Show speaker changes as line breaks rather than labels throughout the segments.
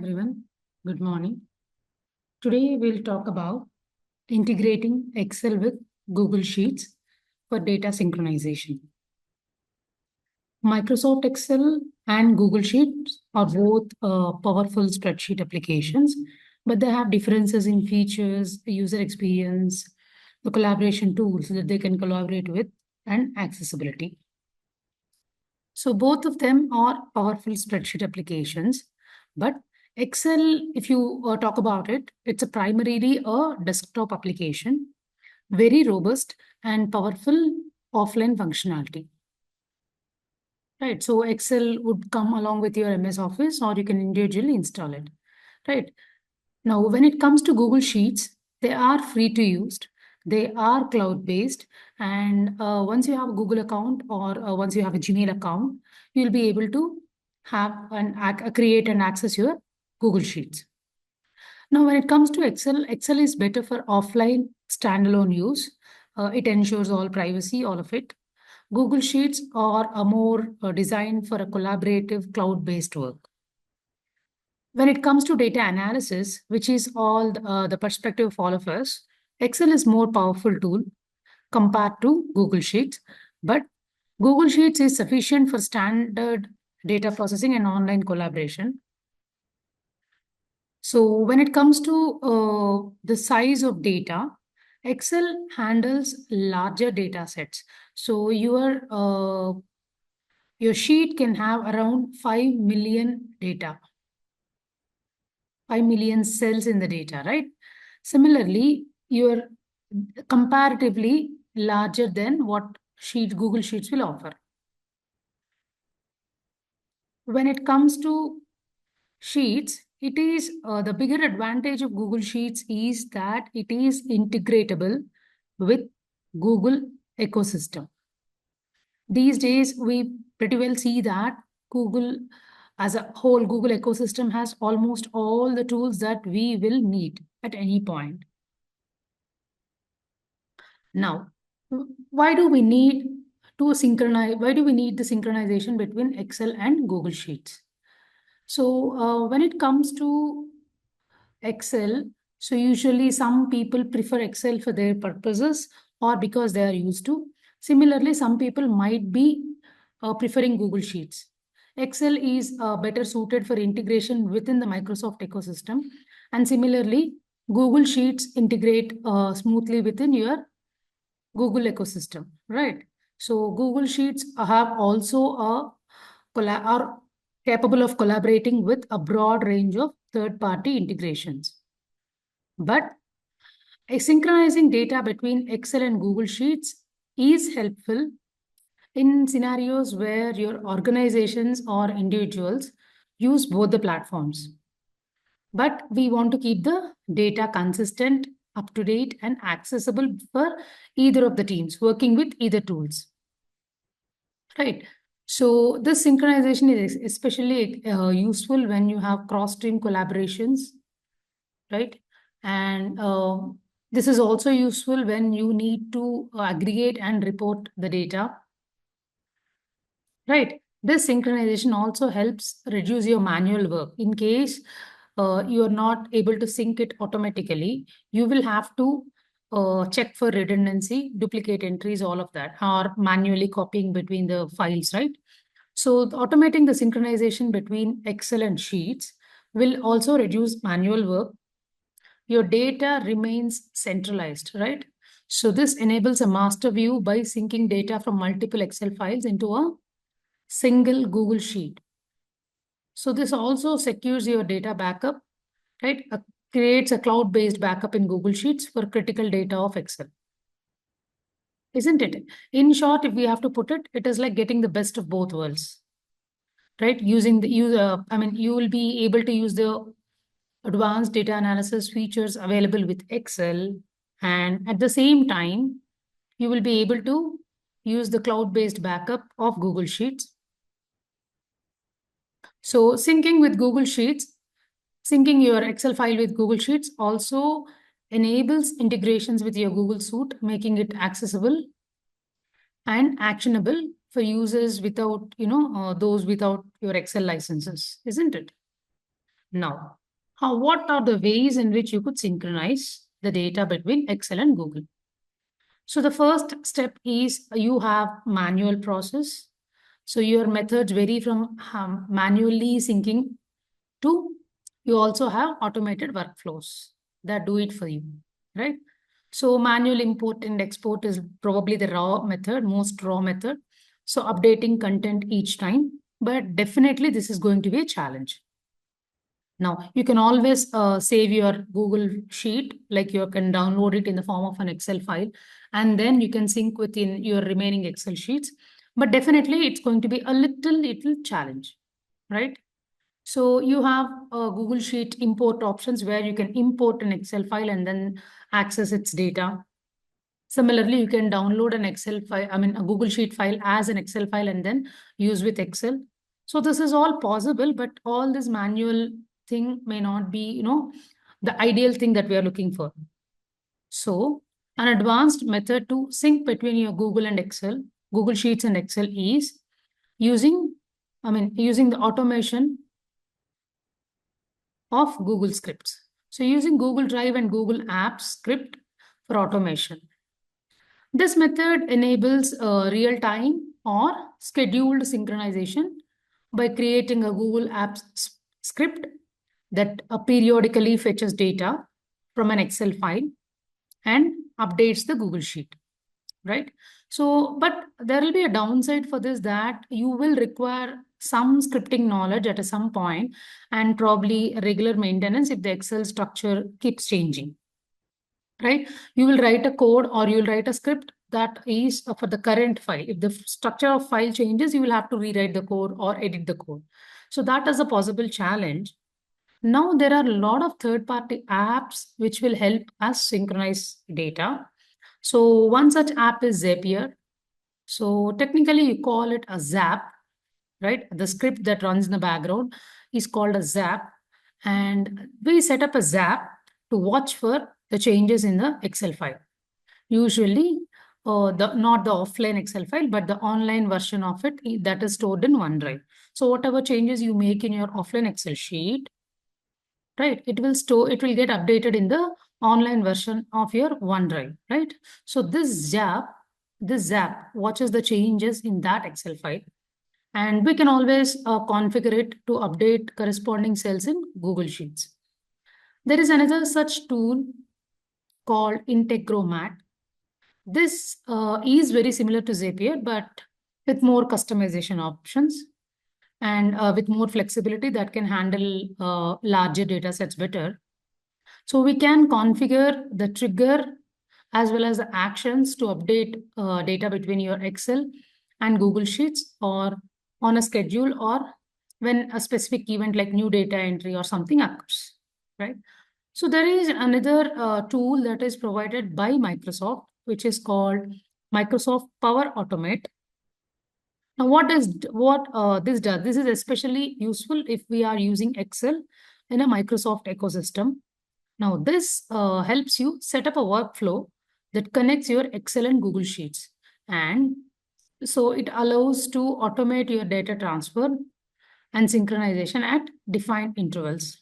everyone. Good morning. Today we'll talk about integrating Excel with Google Sheets for data synchronization. Microsoft Excel and Google Sheets are both powerful spreadsheet applications, but they have differences in features, user experience, the collaboration tools that they can collaborate with, and accessibility. So both of them are powerful spreadsheet applications, but Excel, if you talk about it, it's primarily a desktop application, very robust and powerful offline functionality. Right, so Excel would come along with your MS Office, or you can individually install it. Right, now when it comes to Google Sheets, they are free to use. They are cloud-based, and once you have a Google account or once you have a Gmail account, you'll be able to have create and access your Google Sheets. Now, when it comes to Excel, Excel is better for offline standalone use. It ensures all privacy, all of it. Google Sheets are more designed for a collaborative cloud-based work. When it comes to data analysis, which is all the perspective of all of us, Excel is more powerful tool compared to Google Sheets, but Google Sheets is sufficient for standard data processing and online collaboration. So when it comes to the size of data, Excel handles larger data sets. So your sheet can have around 5 million data. 5 million cells in the data, right? Similarly, you're comparatively larger than what Google Sheets will offer. When it comes to Sheets, it is the bigger advantage of Google Sheets is that it is integratable with Google ecosystem. These days, we pretty well see that Google as a whole, Google ecosystem has almost all the tools that we will need at any point. Now, why do we need the synchronization between Excel and Google Sheets? So when it comes to Excel, so usually some people prefer Excel for their purposes or because they are used to. Similarly, some people might be preferring Google Sheets. Excel is better suited for integration within the Microsoft ecosystem. And similarly, Google Sheets integrate smoothly within your Google ecosystem, right? So Google Sheets have also are capable of collaborating with a broad range of third-party integrations. But synchronizing data between Excel and Google Sheets is helpful in scenarios where your organizations or individuals use both the platforms. But we want to keep the data consistent, up to date, and accessible for either of the teams working with either tools. Right. So this synchronization is especially useful when you have cross-team collaborations, right? And this is also useful when you need to aggregate and report the data, right? This synchronization also helps reduce your manual work. In case you are not able to sync it automatically, you will have to check for redundancy, duplicate entries, all of that, or manually copying between the files, right? So automating the synchronization between Excel and Sheets will also reduce manual work. Your data remains centralized, right? So this enables a master view by syncing data from multiple Excel files into a single Google Sheet. So this also secures your data backup, right? Creates a cloud-based backup in Google Sheets for critical data of Excel. Isn't it? In short, if we have to put it, it is like getting the best of both worlds, right? You will be able to use the advanced data analysis features available with Excel, and at the same time, you will be able to use the cloud-based backup of Google Sheets. So syncing with Google Sheets, syncing your Excel file with Google Sheets also enables integrations with your Google Suite, making it accessible and actionable for users without, those without your Excel licenses, isn't it? Now, what are the ways in which you could synchronize the data between Excel and Google? So the first step is you have manual process. So your methods vary from manually syncing to you also have automated workflows that do it for you, right? So manual import and export is probably the raw method, most raw method. So updating content each time, but definitely this is going to be a challenge. Now, you can always save your Google Sheet, like you can download it in the form of an Excel file, and then you can sync within your remaining Excel sheets. But definitely, it's going to be a little challenge, right? So you have Google Sheet import options where you can import an Excel file and then access its data. Similarly, you can download an Excel file, I mean, a Google Sheet file as an Excel file and then use with Excel. So this is all possible, but all this manual thing may not be, the ideal thing that we are looking for. So an advanced method to sync between your Google and Excel, Google Sheets and Excel is using the automation of Google Scripts. So using Google Drive and Google Apps script for automation. This method enables real-time or scheduled synchronization by creating a Google Apps script that periodically fetches data from an Excel file and updates the Google Sheet, right? So, but there will be a downside for this that you will require some scripting knowledge at some point and probably regular maintenance if the Excel structure keeps changing, right? You will write a code or you will write a script that is for the current file. If the structure of file changes, you will have to rewrite the code or edit the code. So that is a possible challenge. Now there are a lot of third-party apps which will help us synchronize data. So one such app is Zapier. So technically you call it a Zap, right? The script that runs in the background is called a Zap. And we set up a Zap to watch for the changes in the Excel file. Usually, not the offline Excel file, but the online version of it that is stored in OneDrive. So whatever changes you make in your offline Excel sheet, right, it will get updated in the online version of your OneDrive, right? So this Zap watches the changes in that Excel file. And we can always configure it to update corresponding cells in Google Sheets. There is another such tool called Integromat. This is very similar to Zapier, but with more customization options and with more flexibility that can handle larger data sets better. So we can configure the trigger as well as the actions to update data between your Excel and Google Sheets or on a schedule or when a specific event like new data entry or something occurs, right? So there is another tool that is provided by Microsoft, which is called Microsoft Power Automate. Now, what this does? This is especially useful if we are using Excel in a Microsoft ecosystem. Now, this helps you set up a workflow that connects your Excel and Google Sheets. And so it allows to automate your data transfer and synchronization at defined intervals.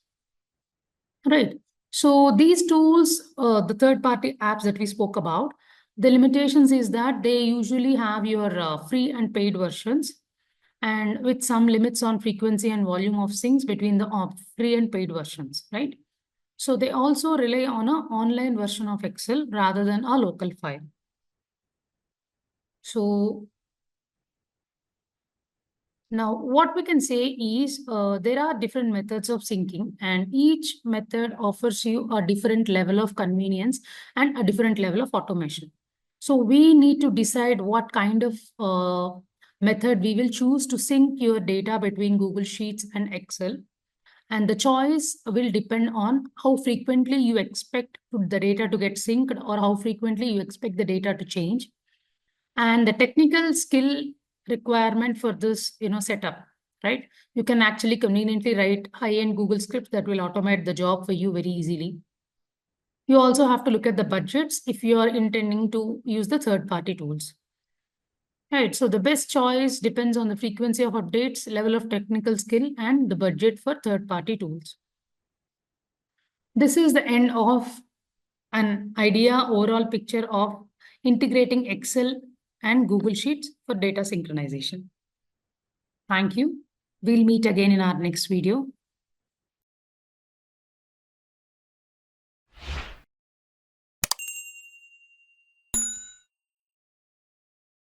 Right. So these tools, the third-party apps that we spoke about, the limitations is that they usually have your free and paid versions and with some limits on frequency and volume of syncs between the free and paid versions, right? So they also rely on an online version of Excel rather than a local file. So now what we can say is there are different methods of syncing and each method offers you a different level of convenience and a different level of automation. So we need to decide what kind of method we will choose to sync your data between Google Sheets and Excel. And the choice will depend on how frequently you expect the data to get synced or how frequently you expect the data to change. And the technical skill requirement for this, setup, right? You can actually conveniently write high-end Google scripts that will automate the job for you very easily. You also have to look at the budgets if you are intending to use the third-party tools. Right, so the best choice depends on the frequency of updates, level of technical skill, and the budget for third-party tools. This is the end of an overall picture of integrating Excel and Google Sheets for data synchronization. Thank you. We'll meet again in our next video.